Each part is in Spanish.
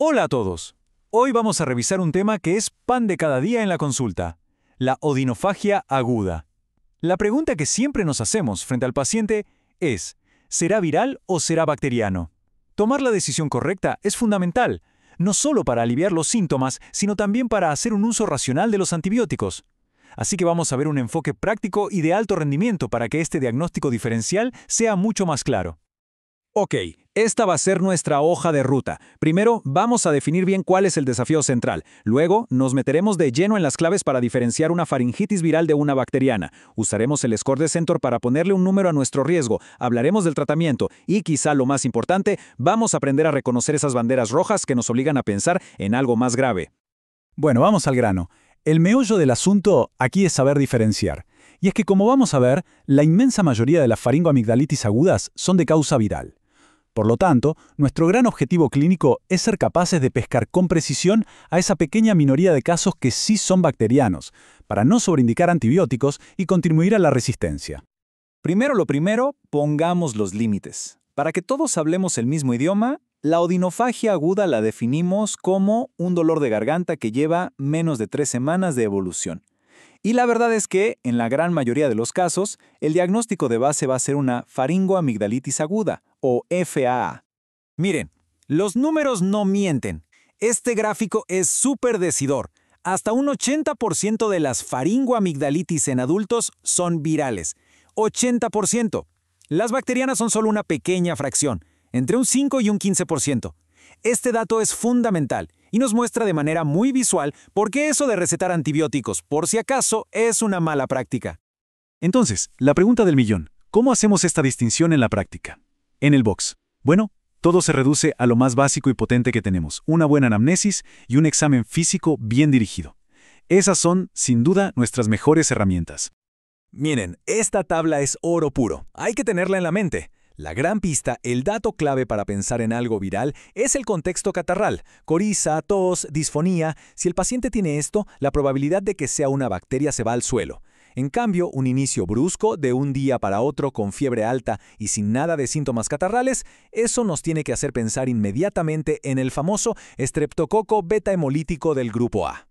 Hola a todos. Hoy vamos a revisar un tema que es pan de cada día en la consulta, la odinofagia aguda. La pregunta que siempre nos hacemos frente al paciente es, ¿será viral o será bacteriano? Tomar la decisión correcta es fundamental, no solo para aliviar los síntomas, sino también para hacer un uso racional de los antibióticos. Así que vamos a ver un enfoque práctico y de alto rendimiento para que este diagnóstico diferencial sea mucho más claro. Ok, esta va a ser nuestra hoja de ruta. Primero, vamos a definir bien cuál es el desafío central. Luego, nos meteremos de lleno en las claves para diferenciar una faringitis viral de una bacteriana. Usaremos el score de Centor para ponerle un número a nuestro riesgo. Hablaremos del tratamiento y, quizá lo más importante, vamos a aprender a reconocer esas banderas rojas que nos obligan a pensar en algo más grave. Bueno, vamos al grano. El meollo del asunto aquí es saber diferenciar. Y es que, como vamos a ver, la inmensa mayoría de las faringoamigdalitis agudas son de causa viral. Por lo tanto, nuestro gran objetivo clínico es ser capaces de pescar con precisión a esa pequeña minoría de casos que sí son bacterianos, para no sobreindicar antibióticos y contribuir a la resistencia. Primero lo primero, pongamos los límites. Para que todos hablemos el mismo idioma, la odinofagia aguda la definimos como un dolor de garganta que lleva menos de 3 semanas de evolución. Y la verdad es que, en la gran mayoría de los casos, el diagnóstico de base va a ser una faringoamigdalitis aguda, o FAA. Miren, los números no mienten. Este gráfico es súper decidor. Hasta un 80% de las faringoamigdalitis en adultos son virales. 80%. Las bacterianas son solo una pequeña fracción, entre un 5 y un 15%. Este dato es fundamental y nos muestra de manera muy visual por qué eso de recetar antibióticos, por si acaso, es una mala práctica. Entonces, la pregunta del millón, ¿cómo hacemos esta distinción en la práctica? En el box. Bueno, todo se reduce a lo más básico y potente que tenemos, una buena anamnesis y un examen físico bien dirigido. Esas son, sin duda, nuestras mejores herramientas. Miren, esta tabla es oro puro. Hay que tenerla en la mente. La gran pista, el dato clave para pensar en algo viral, es el contexto catarral. Coriza, tos, disfonía. Si el paciente tiene esto, la probabilidad de que sea una bacteria se va al suelo. En cambio, un inicio brusco de un día para otro con fiebre alta y sin nada de síntomas catarrales, eso nos tiene que hacer pensar inmediatamente en el famoso estreptococo beta hemolítico del grupo A.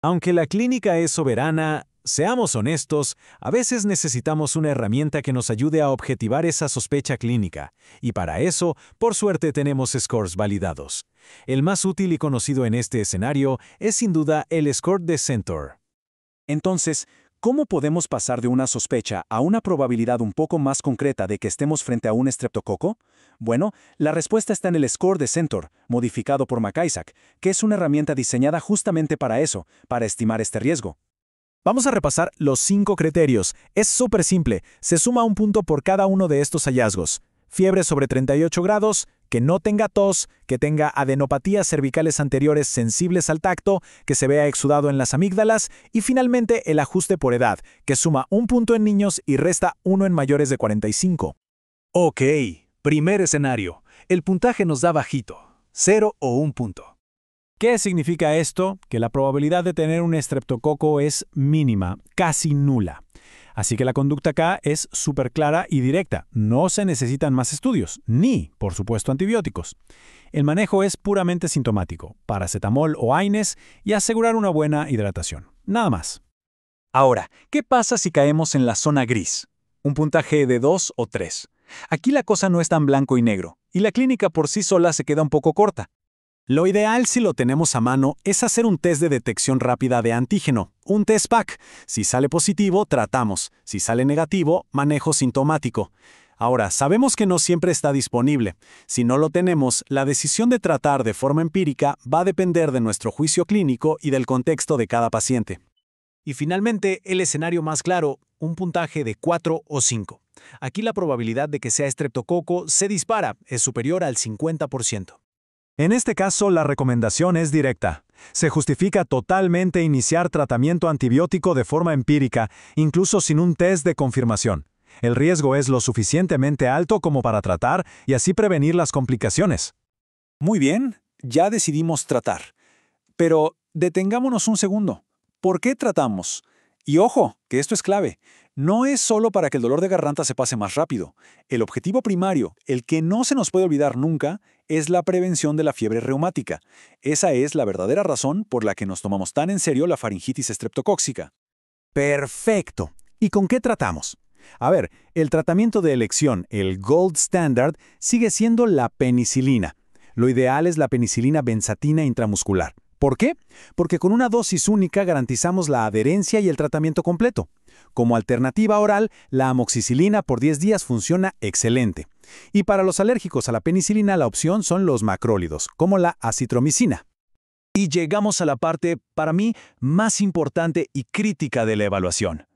Aunque la clínica es soberana, seamos honestos, a veces necesitamos una herramienta que nos ayude a objetivar esa sospecha clínica, y para eso, por suerte, tenemos scores validados. El más útil y conocido en este escenario es sin duda el score de Centor. Entonces, ¿cómo podemos pasar de una sospecha a una probabilidad un poco más concreta de que estemos frente a un estreptococo? Bueno, la respuesta está en el score de Centor, modificado por McIsaac, que es una herramienta diseñada justamente para eso, para estimar este riesgo. Vamos a repasar los 5 criterios. Es súper simple. Se suma un punto por cada uno de estos hallazgos. Fiebre sobre 38 grados, que no tenga tos, que tenga adenopatías cervicales anteriores sensibles al tacto, que se vea exudado en las amígdalas y finalmente el ajuste por edad, que suma un punto en niños y resta 1 en mayores de 45. Ok, primer escenario. El puntaje nos da bajito, 0 o 1 punto. ¿Qué significa esto? Que la probabilidad de tener un estreptococo es mínima, casi nula. Así que la conducta acá es súper clara y directa. No se necesitan más estudios, ni, por supuesto, antibióticos. El manejo es puramente sintomático, paracetamol o AINES y asegurar una buena hidratación. Nada más. Ahora, ¿qué pasa si caemos en la zona gris? Un puntaje de 2 o 3. Aquí la cosa no es tan blanco y negro, y la clínica por sí sola se queda un poco corta. Lo ideal, si lo tenemos a mano, es hacer un test de detección rápida de antígeno, un test PAC. Si sale positivo, tratamos. Si sale negativo, manejo sintomático. Ahora, sabemos que no siempre está disponible. Si no lo tenemos, la decisión de tratar de forma empírica va a depender de nuestro juicio clínico y del contexto de cada paciente. Y finalmente, el escenario más claro, un puntaje de 4 o 5. Aquí la probabilidad de que sea estreptococo se dispara, es superior al 50%. En este caso, la recomendación es directa. Se justifica totalmente iniciar tratamiento antibiótico de forma empírica, incluso sin un test de confirmación. El riesgo es lo suficientemente alto como para tratar y así prevenir las complicaciones. Muy bien, ya decidimos tratar. Pero detengámonos un segundo. ¿Por qué tratamos? Y ojo, que esto es clave. No es solo para que el dolor de garganta se pase más rápido. El objetivo primario, el que no se nos puede olvidar nunca, es la prevención de la fiebre reumática. Esa es la verdadera razón por la que nos tomamos tan en serio la faringitis estreptocóxica. Perfecto. ¿Y con qué tratamos? A ver, el tratamiento de elección, el gold standard, sigue siendo la penicilina. Lo ideal es la penicilina benzatina intramuscular. ¿Por qué? Porque con una dosis única garantizamos la adherencia y el tratamiento completo. Como alternativa oral, la amoxicilina por 10 días funciona excelente. Y para los alérgicos a la penicilina, la opción son los macrólidos, como la acitromicina. Y llegamos a la parte, para mí, más importante y crítica de la evaluación.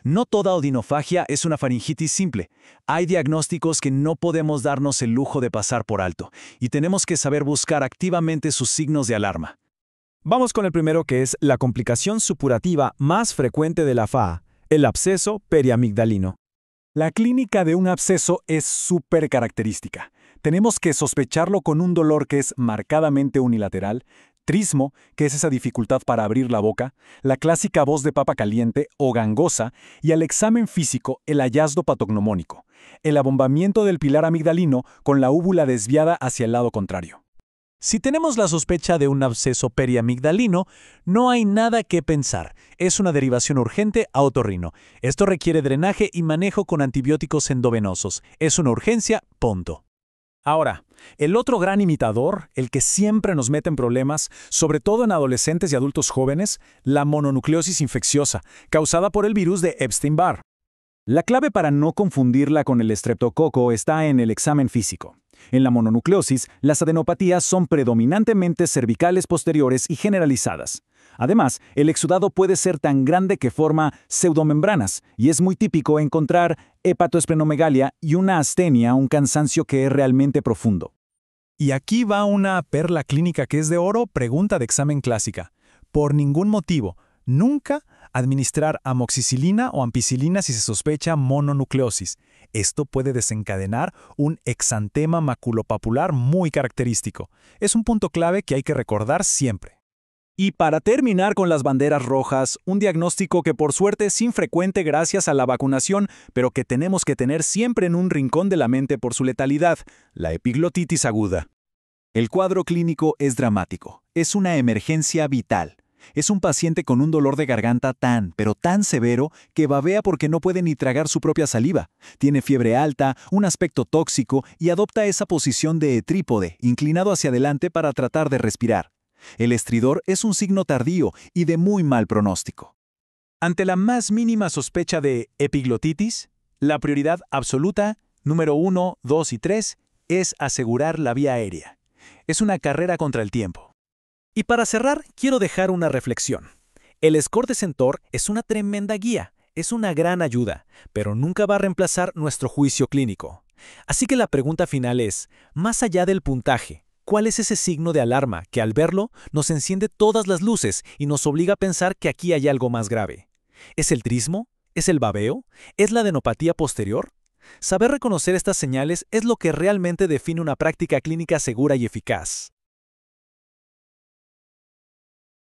No toda odinofagia es una faringitis simple. Hay diagnósticos que no podemos darnos el lujo de pasar por alto, y tenemos que saber buscar activamente sus signos de alarma. Vamos con el primero, que es la complicación supurativa más frecuente de la FA, el absceso periamigdalino. La clínica de un absceso es súper característica. Tenemos que sospecharlo con un dolor que es marcadamente unilateral, trismo, que es esa dificultad para abrir la boca, la clásica voz de papa caliente o gangosa, y al examen físico el hallazgo patognomónico, el abombamiento del pilar amigdalino con la úvula desviada hacia el lado contrario. Si tenemos la sospecha de un absceso periamigdalino, no hay nada que pensar. Es una derivación urgente a otorrino. Esto requiere drenaje y manejo con antibióticos endovenosos. Es una urgencia, punto. Ahora, el otro gran imitador, el que siempre nos mete en problemas, sobre todo en adolescentes y adultos jóvenes, la mononucleosis infecciosa, causada por el virus de Epstein-Barr. La clave para no confundirla con el estreptococo está en el examen físico. En la mononucleosis, las adenopatías son predominantemente cervicales posteriores y generalizadas. Además, el exudado puede ser tan grande que forma pseudomembranas, y es muy típico encontrar hepatoesplenomegalia y una astenia, un cansancio que es realmente profundo. Y aquí va una perla clínica que es de oro, pregunta de examen clásica. Por ningún motivo, nunca administrar amoxicilina o ampicilina si se sospecha mononucleosis. Esto puede desencadenar un exantema maculopapular muy característico. Es un punto clave que hay que recordar siempre. Y para terminar con las banderas rojas, un diagnóstico que por suerte es infrecuente gracias a la vacunación, pero que tenemos que tener siempre en un rincón de la mente por su letalidad, la epiglotitis aguda. El cuadro clínico es dramático. Es una emergencia vital. Es un paciente con un dolor de garganta pero tan severo que babea porque no puede ni tragar su propia saliva. Tiene fiebre alta, un aspecto tóxico y adopta esa posición de trípode, inclinado hacia adelante para tratar de respirar. El estridor es un signo tardío y de muy mal pronóstico. Ante la más mínima sospecha de epiglotitis, la prioridad absoluta, número 1, 2 y 3, es asegurar la vía aérea. Es una carrera contra el tiempo. Y para cerrar, quiero dejar una reflexión. El score de Centor es una tremenda guía, es una gran ayuda, pero nunca va a reemplazar nuestro juicio clínico. Así que la pregunta final es, más allá del puntaje, ¿cuál es ese signo de alarma que al verlo nos enciende todas las luces y nos obliga a pensar que aquí hay algo más grave? ¿Es el trismo? ¿Es el babeo? ¿Es la adenopatía posterior? Saber reconocer estas señales es lo que realmente define una práctica clínica segura y eficaz.